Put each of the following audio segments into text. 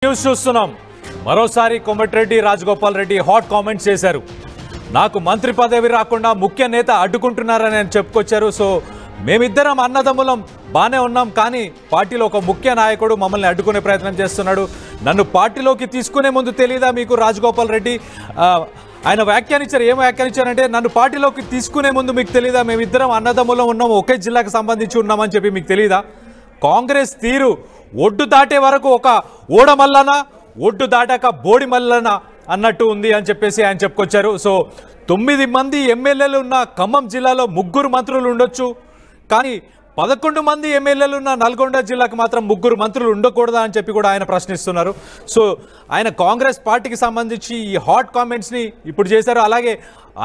News చూస్తున్నాం. మరోసారి Komatireddy Rajagopal Reddy hot comments చేశారు. నాకు మంత్రి పదవి రాకుండా ముఖ్య నేత అడ్డుకుంటున్నారని ఆయన చెప్పుకొచ్చారు. సో మేమిద్దరం అన్నదమ్ములం బాగానే ఉన్నాం, కానీ పార్టీలో ఒక ముఖ్య నాయకుడు మమ్మల్ని అడ్డుకునే ప్రయత్నం చేస్తున్నాడు. నన్ను పార్టీలోకి తీసుకునే ముందు తెలియదా మీకు రాజగోపాల్ రెడ్డి? ఆయన వ్యాఖ్యానించారు. ఏం వ్యాఖ్యానించారంటే, నన్ను పార్టీలోకి తీసుకునే ముందు మీకు తెలియదా మేమిద్దరం అన్నదమ్ములం ఉన్నాము, ఒకే జిల్లాకు సంబంధించి ఉన్నామని చెప్పి మీకు తెలియదా? కాంగ్రెస్ తీరు ఒడ్డు దాటే వరకు ఒక ఓడమల్లన, ఒడ్డు దాటాక బోడి మల్లన అన్నట్టు ఉంది అని చెప్పేసి ఆయన చెప్పుకొచ్చారు. సో 9 మంది ఎమ్మెల్యేలు ఉన్న ఖమ్మం జిల్లాలో 3 మంత్రులు ఉండొచ్చు, కానీ 11 మంది ఎమ్మెల్యేలు ఉన్న నల్గొండ జిల్లాకు మాత్రం 3 మంత్రులు ఉండకూడదా అని చెప్పి కూడా ఆయన ప్రశ్నిస్తున్నారు. సో ఆయన కాంగ్రెస్ పార్టీకి సంబంధించి ఈ హాట్ కామెంట్స్ని ఇప్పుడు చేశారు. అలాగే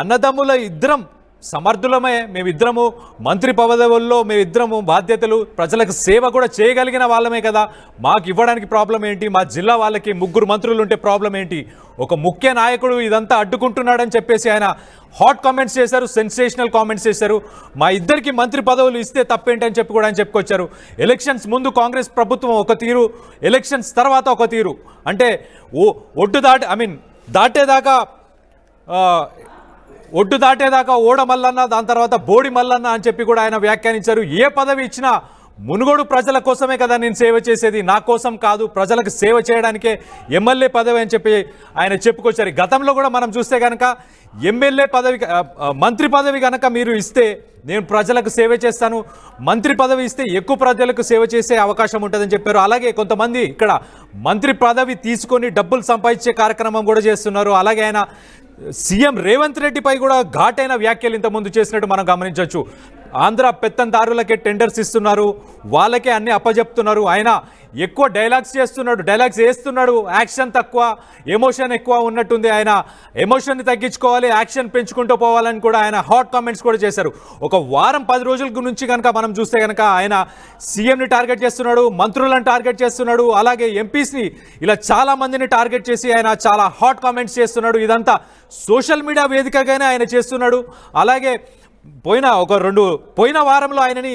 అన్నదమ్ముల ఇద్దరం సమర్థులమే, మేమిద్దరము మంత్రి పదవుల్లో మేమిద్దరము బాధ్యతలు, ప్రజలకు సేవ కూడా చేయగలిగిన వాళ్ళమే కదా, మాకు ఇవ్వడానికి ప్రాబ్లం ఏంటి? మా జిల్లా వాళ్ళకి 3 మంత్రులు ఉంటే ప్రాబ్లం ఏంటి? ఒక ముఖ్య నాయకుడు ఇదంతా అడ్డుకుంటున్నాడని చెప్పేసి ఆయన హాట్ కామెంట్స్ చేశారు, సెన్సేషనల్ కామెంట్స్ చేశారు. మా ఇద్దరికి మంత్రి పదవులు ఇస్తే తప్పేంటి అని చెప్పి కూడా ఆయన చెప్పుకొచ్చారు. ఎలక్షన్స్ ముందు కాంగ్రెస్ ప్రభుత్వం ఒక తీరు, ఎలక్షన్స్ తర్వాత ఒక తీరు. అంటే ఒడ్డు దాటేదాకా ఓడ మల్లన్న, దాని తర్వాత బోడి మల్లన్న అని చెప్పి కూడా ఆయన వ్యాఖ్యానించారు. ఏ పదవి ఇచ్చినా మునుగోడు ప్రజల కోసమే కదా నేను సేవ చేసేది, నా కోసం కాదు, ప్రజలకు సేవ చేయడానికే ఎమ్మెల్యే పదవి అని చెప్పి ఆయన చెప్పుకొచ్చారు. గతంలో కూడా మనం చూస్తే కనుక ఎమ్మెల్యే పదవి, మంత్రి పదవి కనుక మీరు ఇస్తే నేను ప్రజలకు సేవ చేస్తాను, మంత్రి పదవి ఇస్తే ఎక్కువ ప్రజలకు సేవ చేసే అవకాశం ఉంటుందని చెప్పారు. అలాగే కొంతమంది ఇక్కడ మంత్రి పదవి తీసుకొని డబ్బులు సంపాదించే కార్యక్రమం కూడా చేస్తున్నారు. అలాగే ఆయన సీఎం రేవంత్ రెడ్డిపై కూడా ఘాటైన వ్యాఖ్యలు ఇంతకుముందు చేసినట్టు మనం గమనించవచ్చు. ఆంధ్ర పెత్తందారులకే టెండర్స్ ఇస్తున్నారు, వాళ్ళకే అన్ని అప్పజెప్తున్నారు, ఆయన ఎక్కువ డైలాగ్స్ చేస్తున్నాడు, డైలాగ్స్ వేస్తున్నాడు, యాక్షన్ తక్కువ, ఎమోషన్ ఎక్కువ ఉన్నట్టుంది. ఆయన ఎమోషన్ని తగ్గించుకోవాలి, యాక్షన్ పెంచుకుంటూ పోవాలని కూడా ఆయన హాట్ కామెంట్స్ కూడా చేశారు. ఒక వారం 10 రోజుల నుంచి కనుక మనం చూస్తే కనుక ఆయన సీఎంని టార్గెట్ చేస్తున్నాడు, మంత్రులను టార్గెట్ చేస్తున్నాడు, అలాగే ఎంపీస్ని, ఇలా చాలా మందిని టార్గెట్ చేసి ఆయన చాలా హాట్ కామెంట్స్ చేస్తున్నాడు. ఇదంతా సోషల్ మీడియా వేదికగానే ఆయన చేస్తున్నాడు. అలాగే పోయిన వారంలో ఆయనని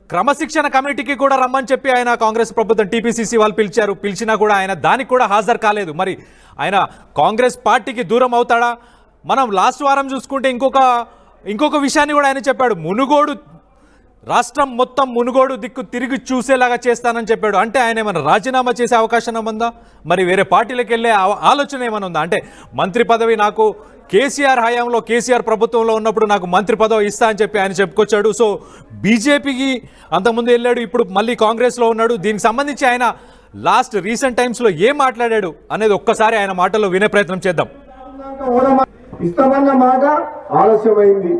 క్రమశిక్షణ కమిటీకి కూడా రమ్మని చెప్పి ఆయన కాంగ్రెస్ ప్రభుత్వం టీపీసీసీ వాళ్ళు పిలిచినా కూడా ఆయన దానికి కూడా హాజరు కాలేదు. మరి ఆయన కాంగ్రెస్ పార్టీకి దూరం అవుతాడా? మనం లాస్ట్ వారం చూసుకుంటే ఇంకొక విషయాన్ని కూడా ఆయన చెప్పాడు. రాష్ట్రం మొత్తం మునుగోడు దిక్కు తిరిగి చూసేలాగా చేస్తానని చెప్పాడు. అంటే ఆయన ఏమైనా రాజీనామా చేసే అవకాశం ఉందా? మరి వేరే పార్టీలకు వెళ్ళే ఆలోచన ఏమైనా ఉందా? అంటే మంత్రి పదవి నాకు కేసీఆర్ హయాంలో, కేసీఆర్ ప్రభుత్వంలో ఉన్నప్పుడు నాకు మంత్రి పదవి ఇస్తా అని చెప్పి ఆయన చెప్పుకొచ్చాడు. సో బీజేపీకి అంతకుముందు వెళ్ళాడు, ఇప్పుడు మళ్ళీ కాంగ్రెస్లో ఉన్నాడు. దీనికి సంబంధించి ఆయన రీసెంట్ టైమ్స్లో ఏం మాట్లాడాడు అనేది ఒక్కసారి ఆయన మాటల్లో వినే ప్రయత్నం చేద్దాం. ఇస్తామన్న మాట ఆలస్యమైంది,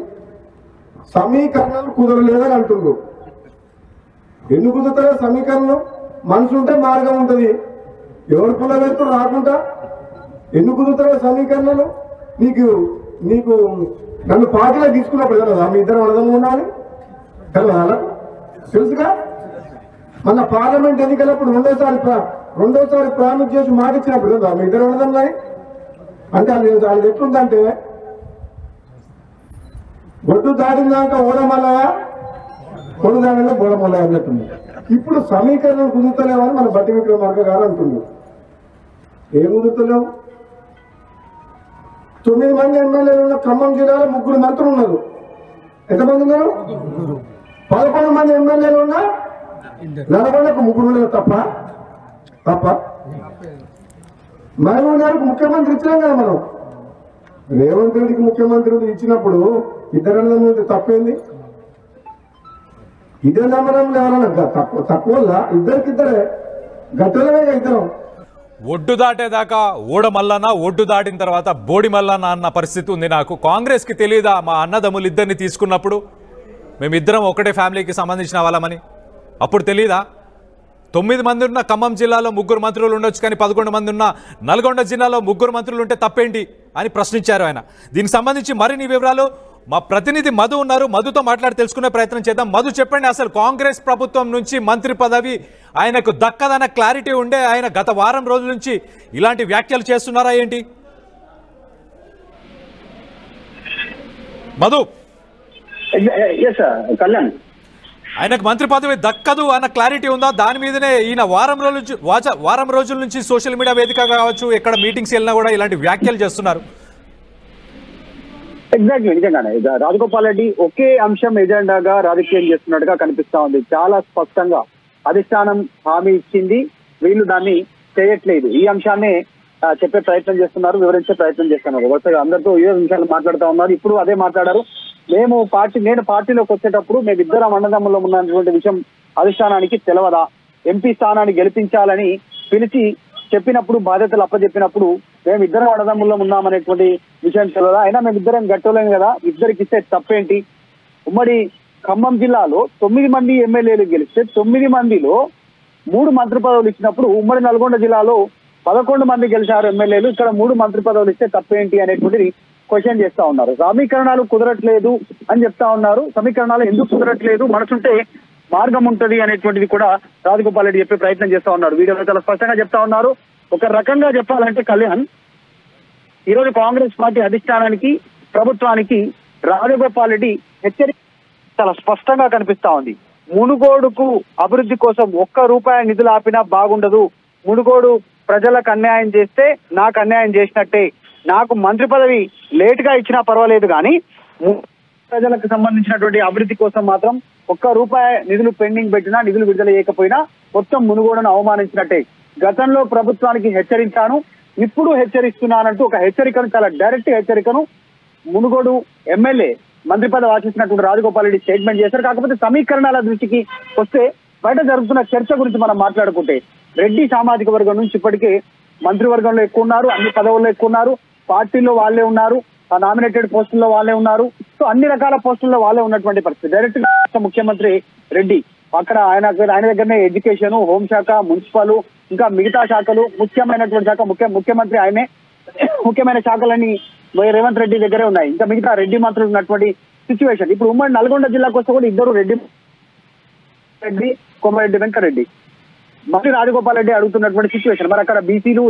సమీకరణలు కుదరలేదని అంటుండ్రు. ఎందుకు కుదురుతారో సమీకరణలు? మనసు ఉంటే మార్గం ఉంటుంది, ఎవరు పుల్ల పెడుతూ రాకుండా ఎందుకు కుదురుతారో సమీకరణలు? నీకు నన్ను పార్టీలో తీసుకున్నప్పుడు కదా మీ ఇద్దరు అర్థం ఉండాలి కదా, తెలుసుగా. మన పార్లమెంట్ ఎన్నికలప్పుడు రెండోసారి ప్రామిస్ చేసి మాట ఇచ్చినప్పుడు కదా మీ ఇద్దరు అర్థం కానీ. అంటే అది ఎట్లుందంటే, ఒడ్డు దాటినాక ఓడమల్లయ, కొడు దానిలో బోడమల్లయ అన్నట్టుంది. ఇప్పుడు సమీకరణలు కుదురుతలేవని మన బట్టి విక్రమార్క గారు అంటున్నారు. ఏం కుదురుతలేవు? 9 మంది ఎమ్మెల్యేలు ఉన్న ఖమ్మం జిల్లాలో 3 మంత్రులు ఉన్నారు. ఎంతమంది ఉన్నారు? 11 మంది ఎమ్మెల్యేలు ఉన్న నల్గొండకు 3 ఉన్నారు. తప్ప మహబూబ్ గారికి ముఖ్యమంత్రి ఇచ్చినాం కదా మనం. రేవంత్ రెడ్డికి ముఖ్యమంత్రి ఇచ్చినప్పుడు ఇద్దరు తప్పేంది? ఇదే నమ్మడం లేవాలన్నా తక్కువ ఇద్దరికిద్దరే గట్టలమే ఇద్దరం. ఒడ్డు దాటేదాకా ఓడ మల్లన్న, ఒడ్డు దాటిన తర్వాత బోడి మల్లన్న అన్న పరిస్థితి ఉంది. నాకు కాంగ్రెస్కి తెలియదా మా అన్నదమ్ములు ఇద్దరిని తీసుకున్నప్పుడు మేమిద్దరం ఒకటే ఫ్యామిలీకి సంబంధించిన వాళ్ళమని? అప్పుడు తెలీదా? 9 మంది ఉన్న ఖమ్మం జిల్లాలో 3 మంత్రులు ఉండొచ్చు, కానీ 11 మంది ఉన్న నల్గొండ జిల్లాలో 3 మంత్రులు ఉంటే తప్పేంటి అని ప్రశ్నించారు ఆయన. దీనికి సంబంధించి మరిన్ని వివరాలు మా ప్రతినిధి మధు ఉన్నారు, మధుతో మాట్లాడి తెలుసుకునే ప్రయత్నం చేద్దాం. మధు, చెప్పండి, అసలు కాంగ్రెస్ ప్రభుత్వం నుంచి మంత్రి పదవి ఆయనకు దక్కదన్న క్లారిటీ ఉండే ఆయన గత వారం రోజుల నుంచి ఇలాంటి వ్యాఖ్యలు చేస్తున్నారా ఏంటి? మధు. కళ్యాణ్, ఆయనకు మంత్రి పదవి దక్కదు అన్న క్లారిటీ ఉందా? దాని మీదనే ఈయన వారం రోజుల నుంచి సోషల్ మీడియా వేదిక కావచ్చు, ఎక్కడ మీటింగ్స్ వెళ్ళినా కూడా ఇలాంటి వ్యాఖ్యలు చేస్తున్నారు. ఎగ్జాక్ట్లీ, నిజంగానే రాజగోపాల్ రెడ్డి ఒకే అంశం ఎజెండాగా రాజకీయం చేస్తున్నట్టుగా కనిపిస్తా ఉంది. చాలా స్పష్టంగా అధిష్టానం హామీ ఇచ్చింది, వీళ్ళు దాన్ని చేయట్లేదు. ఈ అంశాన్ని చెప్పే ప్రయత్నం చేస్తున్నారు, వివరించే ప్రయత్నం చేస్తున్నారు. వరుసగా అందరితో ఏ విషయాలు మాట్లాడుతూ ఉన్నారు. ఇప్పుడు అదే మాట్లాడారు. నేను పార్టీలోకి వచ్చేటప్పుడు మేమిద్దరం అన్నదమ్ముల్లో ఉన్నటువంటి విషయం అధిష్టానానికి తెలవదా? ఎంపీ స్థానాన్ని గెలిపించాలని పిలిచి చెప్పినప్పుడు, బాధ్యతలు అప్పచెప్పినప్పుడు మేమిద్దరం అన్నదమ్ముల్లో ఉన్నామనేటువంటి విషయం తెలవదా? అయినా మేమిద్దరం గట్టలేం కదా, ఇద్దరికి ఇస్తే తప్పేంటి? ఉమ్మడి ఖమ్మం జిల్లాలో 9 మంది ఎమ్మెల్యేలు గెలిస్తే 9 మందిలో 3 మంత్రి పదవులు ఇచ్చినప్పుడు ఉమ్మడి నల్గొండ జిల్లాలో 11 మంది గెలిచారు ఎమ్మెల్యేలు. ఇక్కడ 3 మంత్రి పదవులు ఇస్తే తప్పేంటి అనేటువంటిది క్వశ్చన్ చేస్తా ఉన్నారు. సమీకరణాలు కుదరట్లేదు అని చెప్తా ఉన్నారు. సమీకరణాలు ఎందుకు కుదరట్లేదు, మనసుంటే మార్గం ఉంటది అనేటువంటిది కూడా రాజగోపాల్ రెడ్డి చెప్పే ప్రయత్నం చేస్తా ఉన్నారు. వీడియోలో చాలా స్పష్టంగా చెప్తా ఉన్నారు. ఒక రకంగా చెప్పాలంటే కళ్యాణ్, ఈరోజు కాంగ్రెస్ పార్టీ అధిష్టానానికి, ప్రభుత్వానికి రాజగోపాల్ రెడ్డి హెచ్చరిక చాలా స్పష్టంగా కనిపిస్తా ఉంది. మునుగోడుకు అభివృద్ధి కోసం ₹1 నిధులు ఆపినా బాగుండదు. మునుగోడు ప్రజలకు అన్యాయం చేస్తే నాకు అన్యాయం చేసినట్టే. నాకు మంత్రి పదవి లేట్ గా ఇచ్చినా పర్వాలేదు, కానీ ప్రజలకు సంబంధించినటువంటి అభివృద్ధి కోసం మాత్రం ₹1 నిధులు పెండింగ్ పెట్టినా, నిధులు విడుదల చేయకపోయినా మొత్తం మునుగోడును అవమానించినట్టే. గతంలో ప్రభుత్వానికి హెచ్చరించాను, ఇప్పుడు హెచ్చరిస్తున్నానంటూ ఒక హెచ్చరికను, చాలా డైరెక్ట్ హెచ్చరికను మునుగోడు ఎమ్మెల్యే మంత్రి పదవి ఆశిస్తున్నటువంటి రాజగోపాల్ రెడ్డి స్టేట్మెంట్ చేశారు. కాకపోతే సమీకరణాల దృష్టికి వస్తే బయట జరుగుతున్న చర్చ గురించి మనం మాట్లాడుకుంటే, రెడ్డి సామాజిక వర్గం నుంచి ఇప్పటికే మంత్రివర్గంలో ఎక్కువ ఉన్నారు, అన్ని పదవుల్లో ఎక్కువ ఉన్నారు, పార్టీలో వాళ్ళే ఉన్నారు, నామినేటెడ్ పోస్టుల్లో వాళ్ళే ఉన్నారు. సో అన్ని రకాల పోస్టుల్లో వాళ్ళే ఉన్నటువంటి పరిస్థితి. డైరెక్ట్ గా ముఖ్యమంత్రి రెడ్డి అక్కడ ఆయన దగ్గరనే ఎడ్యుకేషన్, హోంశాఖ, మున్సిపల్, ఇంకా మిగతా శాఖలు, ముఖ్యమైనటువంటి శాఖ ముఖ్యమంత్రి ఆయనే, ముఖ్యమైన శాఖలన్నీ రేవంత్ రెడ్డి దగ్గరే ఉన్నాయి. ఇంకా మిగతా రెడ్డి మంత్రులు ఉన్నటువంటి సిచ్యువేషన్. ఇప్పుడు ఉమ్మడి నల్గొండ జిల్లాకు వస్తే కూడా ఇద్దరు రెడ్డి, కోమరెడ్డి వెంకరెడ్డి, మళ్ళీ రాజగోపాల్ రెడ్డి అడుగుతున్నటువంటి సిచ్యువేషన్. మరి అక్కడ బీసీలు,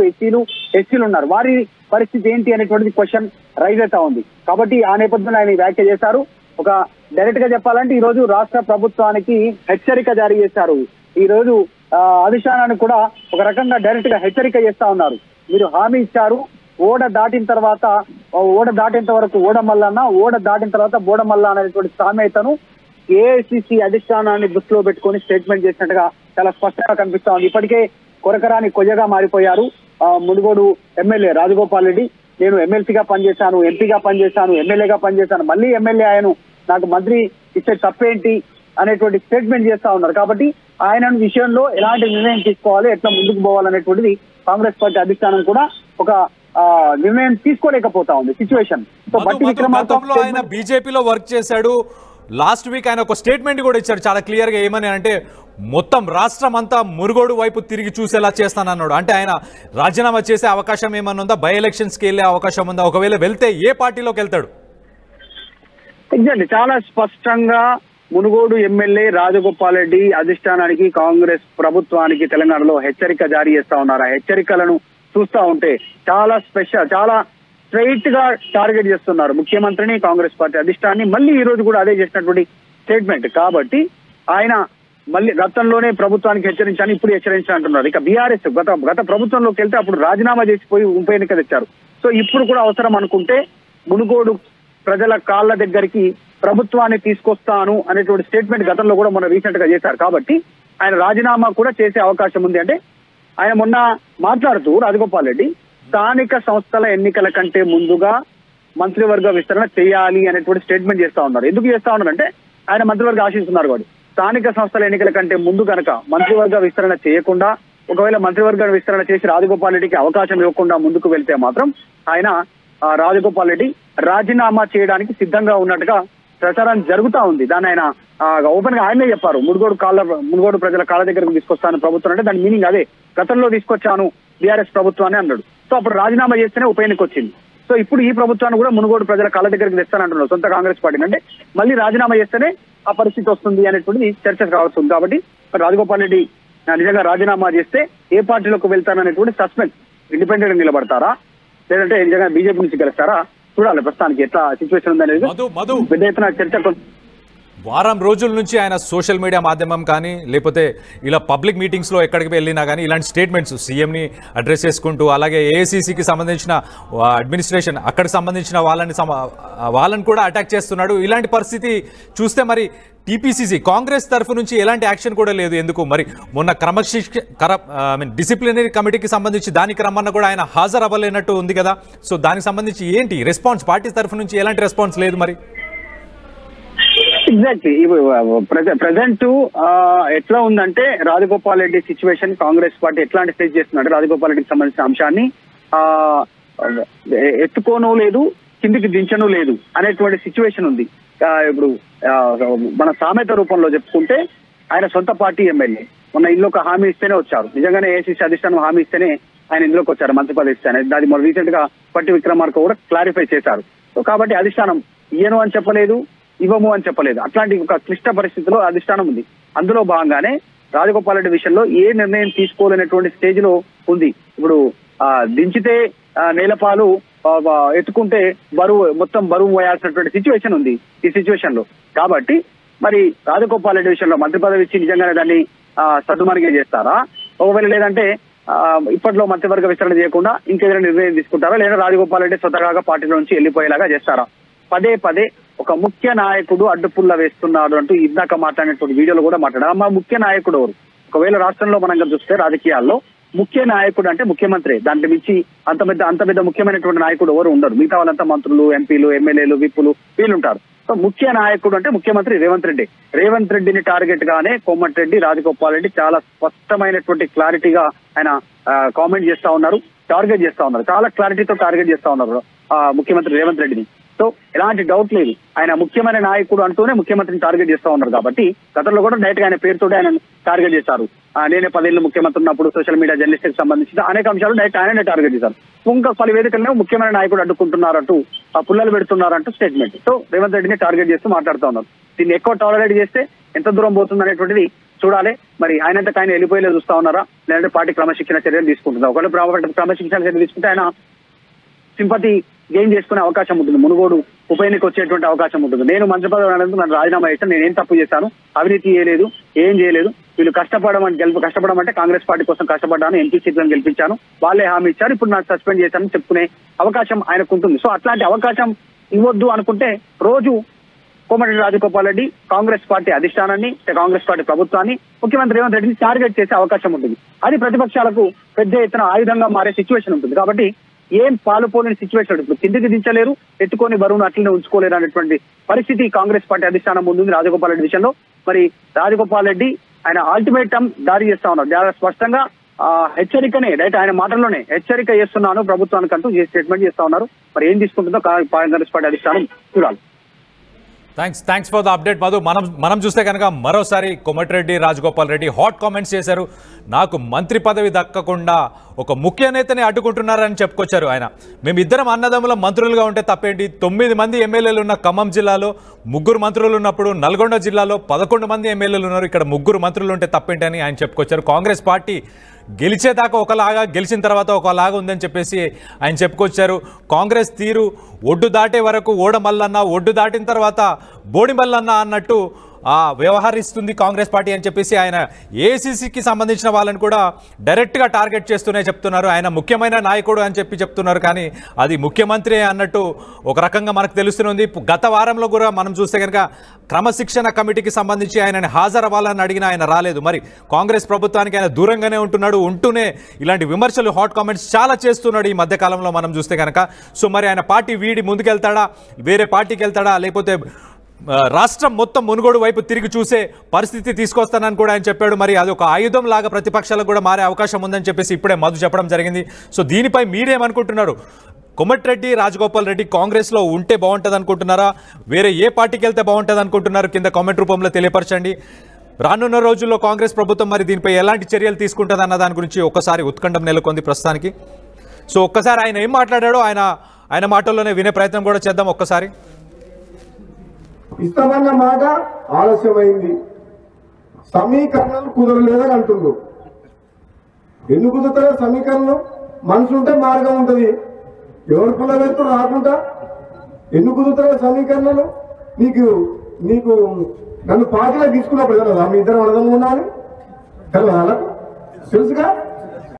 ఎస్సీలు ఉన్నారు, వారి పరిస్థితి ఏంటి అనేటువంటిది క్వశ్చన్ రైజ్ అవుతా ఉంది. కాబట్టి ఆ నేపథ్యంలో ఆయన వ్యాఖ్య చేశారు. ఒక డైరెక్ట్ గా చెప్పాలంటే ఈ రోజు రాష్ట్ర ప్రభుత్వానికి హెచ్చరిక జారీ చేశారు. ఈ రోజు అధిష్టానానికి కూడా ఒక రకంగా డైరెక్ట్ గా హెచ్చరిక చేస్తా ఉన్నారు. మీరు హామీ ఇచ్చారు, ఓడ దాటిన తర్వాత ఓడ దాటేంత వరకు ఓడమల్లన్న, ఓడ దాటిన తర్వాత బోడమల్ల అనేటువంటి సామెతను ఏఐసిసి అధిష్టానాన్ని దృష్టిలో పెట్టుకుని స్టేట్మెంట్ చేసినట్టుగా చాలా స్పష్టంగా కనిపిస్తా ఉంది. ఇప్పటికే కొరకరాని కొయ్యగా మారిపోయారు మునుగోడు ఎమ్మెల్యే రాజగోపాల్ రెడ్డి. నేను ఎమ్మెల్సీగా పనిచేశాను, ఎంపీగా పనిచేశాను, ఎమ్మెల్యేగా పనిచేశాను, మళ్ళీ ఎమ్మెల్యే ఆయను, నాకు మంత్రి ఇచ్చే తప్పేంటి అనేటువంటి స్టేట్మెంట్ చేస్తా ఉన్నారు. కాబట్టి ఆయన విషయంలో ఎలాంటి నిర్ణయం తీసుకోవాలి, ఎట్లా ముందుకు పోవాలనేటువంటిది కాంగ్రెస్ పార్టీ అధిష్టానం కూడా ఒక నిర్ణయం తీసుకోలేకపోతా ఉంది సిచ్యువేషన్. సో ఆయన బీజేపీలో వర్క్ చేశాడు. లాస్ట్ వీక్ ఆయన ఒక స్టేట్మెంట్ కూడా ఇచ్చారు చాలా క్లియర్ గా. ఏమని అంటే మొత్తం రాష్ట్రం అంతా మునుగోడు వైపు తిరిగి చూసేలా చేస్తానన్నాడు. అంటే ఆయన రాజీనామా చేసే అవకాశం ఏమన్నా ఉందా? బై ఎలక్షన్స్ కి వెళ్లే అవకాశం ఉందా? ఒకవేళ వెళ్తే ఏ పార్టీలోకి వెళ్తాడు? ఎగ్జాక్ట్లీ, చాలా స్పష్టంగా మునుగోడు ఎమ్మెల్యే రాజగోపాల్ రెడ్డి అధిష్టానానికి, కాంగ్రెస్ ప్రభుత్వానికి తెలంగాణలో హెచ్చరిక జారీ చేస్తా ఉన్నారు. ఆ హెచ్చరికలను చూస్తా ఉంటే చాలా స్పెషల్, చాలా స్ట్రైట్ గా టార్గెట్ చేస్తున్నారు ముఖ్యమంత్రిని, కాంగ్రెస్ పార్టీ అధిష్టానాన్ని. మళ్ళీ ఈ రోజు కూడా అదే చేసినటువంటి స్టేట్మెంట్. కాబట్టి ఆయన మళ్ళీ గతంలోనే ప్రభుత్వానికి హెచ్చరించాను, ఇప్పుడు హెచ్చరించాను అంటున్నారు. ఇక బీఆర్ఎస్ గత ప్రభుత్వంలోకి వెళ్తే అప్పుడు రాజీనామా చేసిపోయి ఉప ఎన్నిక తెచ్చారు. సో ఇప్పుడు కూడా అవసరం అనుకుంటే మునుగోడు ప్రజల కాళ్ళ దగ్గరికి ప్రభుత్వాన్ని తీసుకొస్తాను అనేటువంటి స్టేట్మెంట్ గతంలో కూడా మొన్న రీసెంట్ గా చేశారు. కాబట్టి ఆయన రాజీనామా కూడా చేసే అవకాశం ఉంది. అంటే ఆయన మొన్న మాట్లాడుతూ రాజగోపాల్ రెడ్డి స్థానిక సంస్థల ఎన్నికల కంటే ముందుగా మంత్రివర్గ విస్తరణ చేయాలి అనేటువంటి స్టేట్మెంట్ చేస్తా ఉన్నారు. ఎందుకు చేస్తా ఉన్నారంటే ఆయన మంత్రివర్గ ఆశిస్తున్నారు కాబట్టి. స్థానిక సంస్థల ఎన్నికల కంటే ముందు కనుక మంత్రివర్గ విస్తరణ చేయకుండా, ఒకవేళ మంత్రివర్గ విస్తరణ చేసి రాజగోపాల్ రెడ్డికి అవకాశం ఇవ్వకుండా ముందుకు వెళ్తే మాత్రం ఆయన రాజగోపాల్ రెడ్డి రాజీనామా చేయడానికి సిద్ధంగా ఉన్నట్టుగా ప్రచారం జరుగుతా ఉంది. దాన్ని ఆయన ఓపెన్ గా ఆయనే చెప్పారు. మునుగోడు ప్రజల కాళ్ళ దగ్గరకు తీసుకొస్తాను ప్రభుత్వం అంటే దాని మీనింగ్ అదే. గతంలో తీసుకొచ్చాను బీఆర్ఎస్ ప్రభుత్వాన్ని అన్నాడు. సో అప్పుడు రాజీనామా చేస్తేనే ఉప ఎన్నిక వచ్చింది. సో ఇప్పుడు ఈ ప్రభుత్వాన్ని కూడా మునుగోడు ప్రజల కాళ్ళ దగ్గరికి తెస్తానంటున్నారు సొంత కాంగ్రెస్ పార్టీ. అంటే మళ్ళీ రాజీనామా చేస్తేనే ఆ పరిస్థితి వస్తుంది అనేటువంటిది చర్చ కావస్తుంది. కాబట్టి రాజగోపాల్ రెడ్డి నిజంగా రాజీనామా చేస్తే ఏ పార్టీలోకి వెళ్తారనేటువంటి సస్పెన్స్. ఇండిపెండెంట్ గా నిలబడతారా, లేదంటే నిజంగా బీజేపీ నుంచి గెలుస్తారా చూడాలి. ప్రస్తుతానికి ఎట్లా సిచ్యువేషన్ ఉంది అనేది పెద్ద ఎత్తున చర్చ వారం రోజుల నుంచి ఆయన సోషల్ మీడియా మాధ్యమం కానీ లేకపోతే ఇలా పబ్లిక్ మీటింగ్స్లో ఎక్కడికి వెళ్ళినా కానీ ఇలాంటి స్టేట్మెంట్స్ సీఎంని అడ్రస్ చేసుకుంటూ అలాగే ఏఐసీసీకి సంబంధించిన అడ్మినిస్ట్రేషన్ అక్కడికి సంబంధించిన వాళ్ళని కూడా అటాక్ చేస్తున్నాడు. ఇలాంటి పరిస్థితి చూస్తే మరి టీపీసీసీ కాంగ్రెస్ తరఫు నుంచి ఎలాంటి యాక్షన్ కూడా లేదు. ఎందుకు మరి మొన్న డిసిప్లినరీ కమిటీకి సంబంధించి దానికి రమ్మన్న కూడా ఆయన హాజరు అవ్వలేనట్టు ఉంది కదా. సో దానికి సంబంధించి ఏంటి రెస్పాన్స్ పార్టీ తరఫు నుంచి ఎలాంటి రెస్పాన్స్ లేదు మరి? ఎగ్జాక్ట్లీ ప్రజెంట్ ఎట్లా ఉందంటే రాజగోపాల్ రెడ్డి సిచ్యువేషన్ కాంగ్రెస్ పార్టీ ఎట్లాంటి ఫేస్ చేస్తున్నాడు, రాజగోపాల్ రెడ్డికి సంబంధించిన అంశాన్ని ఎత్తుకోను లేదు, కిందికి దించను లేదు అనేటువంటి సిచ్యువేషన్ ఉంది. ఇప్పుడు మన సామెత రూపంలో చెప్పుకుంటే ఆయన సొంత పార్టీ ఎమ్మెల్యే మొన్న ఇందులో హామీ ఇస్తేనే వచ్చారు. నిజంగానే ఏసీసీ అధిష్టానం హామీ ఇస్తేనే ఆయన ఇందులోకి వచ్చారు, మంత్రి పదవి ఇస్తేనే. అది మొన్న రీసెంట్ గా పట్టి విక్రమార్క కూడా క్లారిఫై చేశారు. సో కాబట్టి అధిష్టానం ఇయ్యను అని చెప్పలేదు, ఇవ్వము అని చెప్పలేదు. అట్లాంటి ఒక క్లిష్ట పరిస్థితిలో అధిష్టానం ఉంది. అందులో భాగంగానే రాజగోపాల్ రెడ్డి విషయంలో ఏ నిర్ణయం తీసుకోలేనటువంటి స్టేజ్ లో ఉంది. ఇప్పుడు దించితే నేలపాలు, ఎత్తుకుంటే మొత్తం బరువు మోయాల్సినటువంటి సిచ్యువేషన్ ఉంది ఈ సిచ్యువేషన్ లో. కాబట్టి మరి రాజగోపాల్ రెడ్డి విషయంలో మంత్రి పదవి ఇచ్చి నిజంగానే దాన్ని సద్దుమణిగే చేస్తారా, ఒకవేళ లేదంటే ఇప్పట్లో మంత్రివర్గ విస్తరణ చేయకుండా ఇంకేదైనా నిర్ణయం తీసుకుంటారా, లేదా రాజగోపాల్ రెడ్డి స్వతహాగా పార్టీలో నుంచి వెళ్ళిపోయేలాగా చేస్తారా? పదే పదే ఒక ముఖ్య నాయకుడు అడ్డుపుల్ల వేస్తున్నాడు అంటూ ఇందాక మాట్లాడినటువంటి వీడియోలో కూడా మాట్లాడారు. మా ముఖ్య నాయకుడు ఎవరు? ఒకవేళ రాష్ట్రంలో మనం చూస్తే రాజకీయాల్లో ముఖ్య నాయకుడు అంటే ముఖ్యమంత్రి, దాంట్లో మించి అంత పెద్ద ముఖ్యమైనటువంటి నాయకుడు ఎవరు ఉండరు. మిగతా వాళ్ళంతా మంత్రులు, ఎంపీలు, ఎమ్మెల్యేలు, విప్పులు వీళ్ళుంటారు. సో ముఖ్య నాయకుడు అంటే ముఖ్యమంత్రి రేవంత్ రెడ్డి. రేవంత్ రెడ్డిని టార్గెట్ గానే కోమటిరెడ్డి, రాజగోపాల్ రెడ్డి చాలా స్పష్టమైనటువంటి క్లారిటీగా ఆయన కామెంట్ చేస్తా ఉన్నారు, టార్గెట్ చేస్తా ఉన్నారు, చాలా క్లారిటీతో టార్గెట్ చేస్తా ఉన్నారు ముఖ్యమంత్రి రేవంత్ రెడ్డిని. సో ఎలాంటి డౌట్ లేదు, ఆయన ముఖ్యమైన నాయకుడు అంటూనే ముఖ్యమంత్రిని టార్గెట్ చేస్తా ఉన్నారు. కాబట్టి గతంలో కూడా డైరెక్ట్ గా ఆయన పేరుతో ఆయన టార్గెట్ చేశారు. నేనే 10 ఏళ్ళు ముఖ్యమంత్రి ఉన్నప్పుడు సోషల్ మీడియా జర్నలిస్ట్ కి సంబంధించిన అనేక అంశాలు డైరెక్ట్ ఆయననే టార్గెట్ చేశారు. ఇంకా పలు వేదికల్లో ముఖ్యమైన నాయకుడు అడ్డుకుంటున్నారంటూ పుల్లలు పెడుతున్నారంటూ స్టేట్మెంట్. సో రేవంత్ రెడ్డిని టార్గెట్ చేస్తూ మాట్లాడుతూ ఉన్నారు. దీన్ని ఎక్కువ టాలరేట్ చేస్తే ఎంత దూరం పోతుంది అనేటువంటిది చూడాలి. మరి ఆయనంతకు ఆయన వెళ్ళిపోయేలా చూస్తా ఉన్నారా, లేదంటే పార్టీ క్రమశిక్షణ చర్యలు తీసుకుంటుందా? ఒకవేళ క్రమశిక్షణ చర్యలు తీసుకుంటే ఆయన సింపతి గెయిన్ చేసుకునే అవకాశం ఉంటుంది, మునుగోడు ఉప ఎన్నిక వచ్చేటువంటి అవకాశం ఉంటుంది. నేను మంత్రి పదవి అనేది నన్ను రాజీనామా చేస్తాను, నేనేం తప్పు చేశాను, అవినీతి చేయలేదు, ఏం చేయలేదు, వీళ్ళు కష్టపడమంటే కాంగ్రెస్ పార్టీ కోసం కష్టపడ్డాను, ఎంపీ సీట్లను గెలిపించాను, వాళ్ళే హామీ ఇచ్చారు, ఇప్పుడు నాకు సస్పెండ్ చేశానని చెప్పుకునే అవకాశం ఆయనకు ఉంటుంది. సో అట్లాంటి అవకాశం ఇవ్వద్దు అనుకుంటే రోజు కోమటిరెడ్డి రాజగోపాల్ రెడ్డి కాంగ్రెస్ పార్టీ అధిష్టానాన్ని, కాంగ్రెస్ పార్టీ ప్రభుత్వాన్ని, ముఖ్యమంత్రి రేవంత్ రెడ్డిని టార్గెట్ చేసే అవకాశం ఉంటుంది. అది ప్రతిపక్షాలకు పెద్ద ఎత్తున ఆయుధంగా మారే సిచ్యువేషన్ ఉంటుంది. కాబట్టి ఏం పాలుపోలేని సిచ్యువేషన్, ఇప్పుడు కిందికి దించలేరు, ఎత్తుకొని బరువును అట్లనే ఉంచుకోలేరు అనేటువంటి పరిస్థితి కాంగ్రెస్ పార్టీ అధిష్టానం ముందుంది రాజగోపాల్ రెడ్డి విషయంలో. మరి రాజగోపాల్ రెడ్డి ఆయన అల్టిమేటం జారీ చేస్తా ఉన్నారు, చాలా స్పష్టంగా హెచ్చరికనే డైరెక్ట్ ఆయన మాటల్లోనే హెచ్చరిక చేస్తున్నాను ప్రభుత్వానికి అంటూ స్టేట్మెంట్ చేస్తా ఉన్నారు. మరి ఏం తీసుకుంటుందో కాంగ్రెస్ పార్టీ అధిష్టానం చూడాలి. Thanks for the update Madhu. మనం చూస్తే కనుక మరోసారి కోమటిరెడ్డి రాజగోపాల్ రెడ్డి హాట్ కామెంట్స్ చేశారు. నాకు మంత్రి పదవి దక్కకుండా ఒక ముఖ్య నేతని అడ్డుకుంటున్నారని చెప్పుకొచ్చారు ఆయన. మేమిద్దరం అన్నదమ్ముల మంత్రులుగా ఉంటే తప్పేంటి? 9 మంది ఎమ్మెల్యేలు ఉన్న ఖమ్మం జిల్లాలో 3 మంత్రులు ఉన్నప్పుడు నల్గొండ జిల్లాలో 11 మంది ఎమ్మెల్యేలు ఉన్నారు, ఇక్కడ 3 మంత్రులు ఉంటే తప్పేంటి అని ఆయన చెప్పుకొచ్చారు. కాంగ్రెస్ పార్టీ గెలిచేదాకా ఒకలాగా, గెలిచిన తర్వాత ఒకలాగా ఉందని చెప్పేసి ఆయన చెప్పుకొచ్చారు. కాంగ్రెస్ తీరు ఒడ్డు దాటే వరకు ఓడమల్లన్న, ఒడ్డు దాటిన తర్వాత బోడిమల్లన్న అన్నట్టు వ్యవహరిస్తుంది కాంగ్రెస్ పార్టీ అని చెప్పేసి ఆయన ఏఐసీసీకి సంబంధించిన వాళ్ళని కూడా డైరెక్ట్గా టార్గెట్ చేస్తూనే చెప్తున్నారు. ఆయన ముఖ్యమైన నాయకుడు అని చెప్తున్నారు, కానీ అది ముఖ్యమంత్రి అన్నట్టు ఒక రకంగా మనకు తెలుస్తుంది. గత వారంలో కూడా మనం చూస్తే కనుక క్రమశిక్షణ కమిటీకి సంబంధించి ఆయనని హాజరవ్వాలని అడిగినా ఆయన రాలేదు. మరి కాంగ్రెస్ ప్రభుత్వానికి ఆయన దూరంగానే ఉంటూనే ఇలాంటి విమర్శలు, హాట్ కామెంట్స్ చాలా చేస్తున్నాడు ఈ మధ్యకాలంలో మనం చూస్తే కనుక. సో మరి ఆయన పార్టీ వీడి ముందుకెళ్తాడా, వేరే పార్టీకి వెళ్తాడా, లేకపోతే రాష్ట్రం మొత్తం మునుగోడు వైపు తిరిగి చూసే పరిస్థితి తీసుకొస్తానని కూడా ఆయన చెప్పాడు. మరి అది ఒక ఆయుధం లాగా ప్రతిపక్షాలకు కూడా మారే అవకాశం ఉందని చెప్పేసి ఇప్పుడే మధు చెప్పడం జరిగింది. సో దీనిపై మీరేమనుకుంటున్నారు? కోమటిరెడ్డి రాజగోపాల్ రెడ్డి కాంగ్రెస్లో ఉంటే బాగుంటుంది అనుకుంటున్నారా, వేరే ఏ పార్టీకి వెళ్తే బాగుంటుంది అనుకుంటున్నారు? కింద కామెంట్ రూపంలో తెలియపరచండి. రానున్న రోజుల్లో కాంగ్రెస్ ప్రభుత్వం మరి దీనిపై ఎలాంటి చర్యలు తీసుకుంటుంది అన్న దాని గురించి ఒక్కసారి ఉత్కంఠం నెలకొంది ప్రస్తుతానికి. సో ఒక్కసారి ఆయన ఏం మాట్లాడాడో ఆయన మాటల్లోనే వినే ప్రయత్నం కూడా చేద్దాం ఒక్కసారి. ఇస్తామన్న మాట ఆలస్యమైంది, సమీకరణలు కుదరలేదని అంటుండ్రు. ఎందుకు కుదురుతారో సమీకరణలు? మనసు ఉంటే మార్గం ఉంటుంది, ఎవరు పుల్లబెడుతూ రాకుండా ఎందుకు కుదురుతారో సమీకరణలు? నీకు నన్ను పార్టీలో తీసుకున్నప్పుడు కదా మీ ఇద్దరు అడగం ఉన్నాను తెలియదు వాళ్ళకు తెలుసుగా.